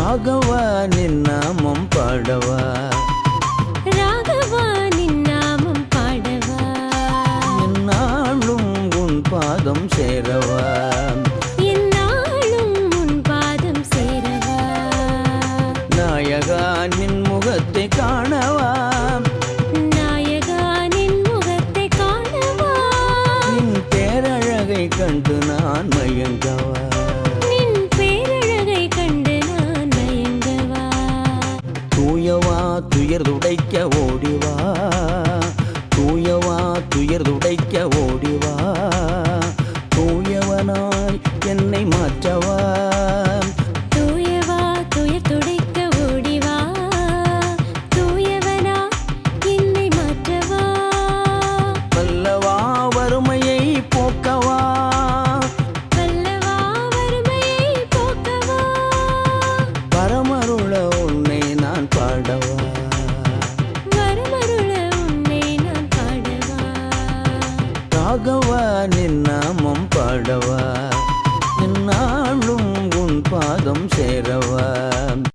ராகவா நின் நாமம் பாடவா ராகவா நின் நாமம் பாடவா என்னாலும் உன் பாதம் சேரவா என்னாலும் உன் பாதம் சேரவா நாயகா நின் முகத்தை காணவா நாயகா நின் முகத்தை காணவா நின் பேரழகை கண்டு நான் மயங்கவா நின் பேரழகை கண்டு நான் மயங்கவா தூயவா துயர் துடைக்க ஓடிவா தூயவா துயர் துடைக்க ஓடிவா தூயவனாய் என்னை மாற்றவா தூயவா துயர் துடைக்க ஓடிவா தூயவனா என்னை மாற்றவா வல்லவா வறுமையை போக்கவா வல்லவா வறுமையை போக்கவா பரமருள உன்னை நான் பாடவா வரமருள உன்னை நான் பாடவா ராகவா நின் நாமம் பாடவா என்னாலும் உன் பாதம் சேரவா